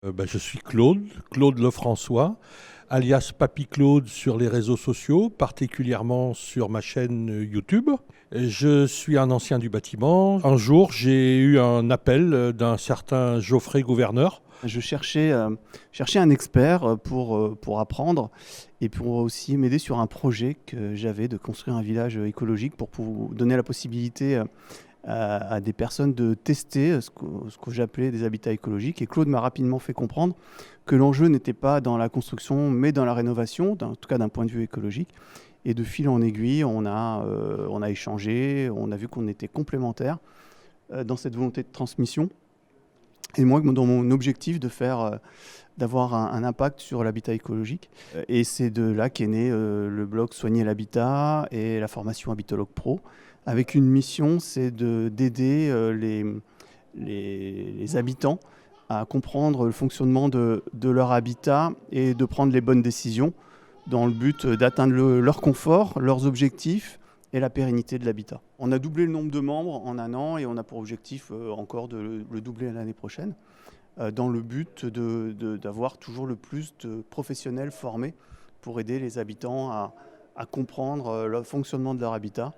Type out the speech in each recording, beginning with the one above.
Je suis Claude, Claude Lefrançois, alias Papy Claude sur les réseaux sociaux, particulièrement sur ma chaîne YouTube. Je suis un ancien du bâtiment. Un jour, j'ai eu un appel d'un certain Geoffrey Gouverneur. Je cherchais un expert pour apprendre et pour aussi m'aider sur un projet que j'avais de construire un village écologique pour donner la possibilité à des personnes de tester ce que j'appelais des habitats écologiques. Et Claude m'a rapidement fait comprendre que l'enjeu n'était pas dans la construction, mais dans la rénovation, en tout cas d'un point de vue écologique. Et de fil en aiguille, on a échangé, on a vu qu'on était complémentaires dans cette volonté de transmission. Et moi, dans mon objectif d'avoir un impact sur l'habitat écologique. Et c'est de là qu'est né le blog Soigner l'habitat et la formation Habitologue Pro, avec une mission, c'est d'aider les habitants à comprendre le fonctionnement de leur habitat et de prendre les bonnes décisions dans le but d'atteindre leur confort, leurs objectifs et la pérennité de l'habitat. On a doublé le nombre de membres en un an et on a pour objectif encore de le doubler l'année prochaine, dans le but d'avoir toujours le plus de professionnels formés pour aider les habitants à comprendre le fonctionnement de leur habitat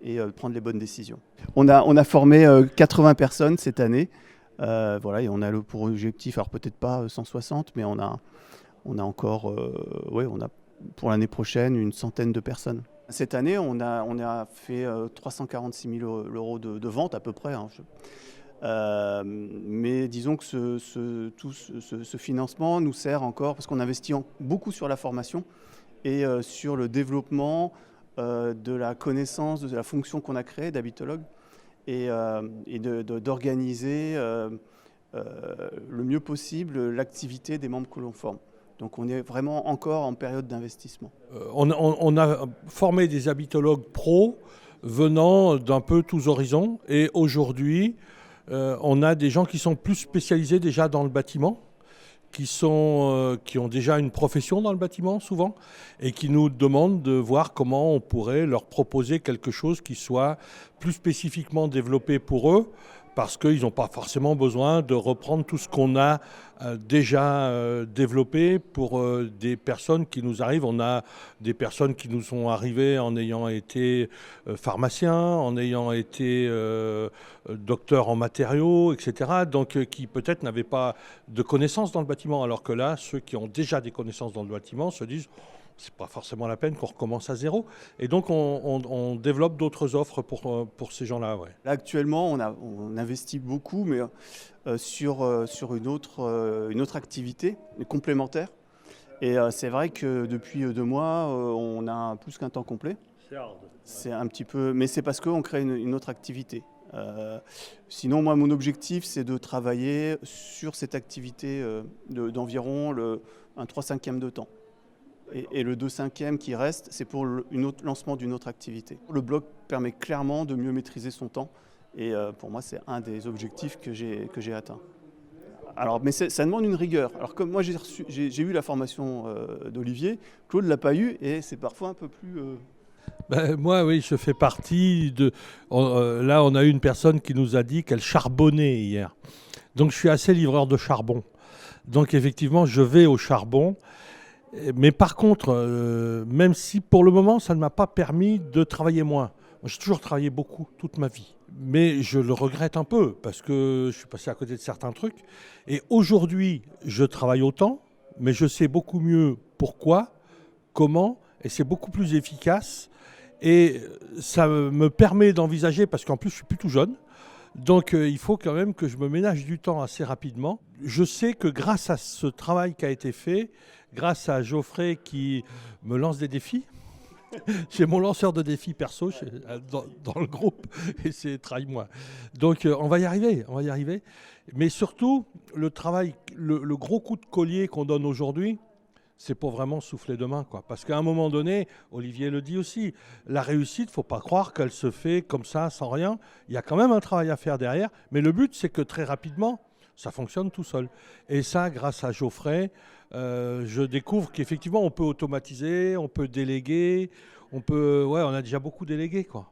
et prendre les bonnes décisions. On a formé 80 personnes cette année, voilà, et on a pour objectif, alors peut-être pas 160, mais on a encore, on a pour l'année prochaine une centaine de personnes. Cette année, on a fait 346 000 euros de vente à peu près. Mais disons que ce financement nous sert encore parce qu'on investit beaucoup sur la formation et sur le développement de la connaissance, de la fonction qu'on a créée d'habitologue et d'organiser le mieux possible l'activité des membres que l'on forme. Donc on est vraiment encore en période d'investissement. On a formé des habitologues pros venant d'un peu tous horizons. Et aujourd'hui, on a des gens qui sont plus spécialisés déjà dans le bâtiment, qui ont déjà une profession dans le bâtiment souvent, et qui nous demandent de voir comment on pourrait leur proposer quelque chose qui soit plus spécifiquement développé pour eux, parce qu'ils n'ont pas forcément besoin de reprendre tout ce qu'on a déjà développé pour des personnes qui nous arrivent. On a des personnes qui nous sont arrivées en ayant été pharmaciens, en ayant été docteurs en matériaux, etc. Donc qui peut-être n'avaient pas de connaissances dans le bâtiment, alors que là, ceux qui ont déjà des connaissances dans le bâtiment se disent c'est pas forcément la peine qu'on recommence à zéro. Et donc, on développe d'autres offres pour ces gens-là. Ouais. Là, actuellement, on investit beaucoup, mais sur une autre activité complémentaire. Et c'est vrai que depuis 2 mois, on a plus qu'un temps complet. C'est un petit peu, mais c'est parce qu'on crée une autre activité. Sinon, moi, mon objectif, c'est de travailler sur cette activité d'environ un 3/5 de temps. Et le 2/5 qui reste, c'est pour le lancement d'une autre activité. Le blog permet clairement de mieux maîtriser son temps. Et pour moi, c'est un des objectifs que j'ai atteint. Alors, mais ça demande une rigueur. Alors, comme moi, j'ai eu la formation d'Olivier, Claude ne l'a pas eu et c'est parfois un peu plus... Moi, oui, je fais partie de... là, on a eu une personne qui nous a dit qu'elle charbonnait hier. Donc, je suis assez livreur de charbon. Donc, effectivement, je vais au charbon. Mais par contre, même si pour le moment, ça ne m'a pas permis de travailler moins. J'ai toujours travaillé beaucoup, toute ma vie. Mais je le regrette un peu parce que je suis passé à côté de certains trucs. Et aujourd'hui, je travaille autant, mais je sais beaucoup mieux pourquoi, comment, et c'est beaucoup plus efficace. Et ça me permet d'envisager, parce qu'en plus, je suis plus tout jeune. Donc il faut quand même que je me ménage du temps assez rapidement. Je sais que grâce à ce travail qui a été fait, grâce à Geoffrey qui me lance des défis, j'ai mon lanceur de défis perso dans le groupe et c'est Trahis-moi. Donc on va y arriver, on va y arriver. Mais surtout, le travail, le gros coup de collier qu'on donne aujourd'hui, c'est pour vraiment souffler demain, quoi. Parce qu'à un moment donné, Olivier le dit aussi, la réussite, faut pas croire qu'elle se fait comme ça, sans rien. Il y a quand même un travail à faire derrière. Mais le but, c'est que très rapidement, ça fonctionne tout seul. Et ça, grâce à Geoffrey, je découvre qu'effectivement, on peut automatiser, on peut déléguer, on a déjà beaucoup délégué, quoi.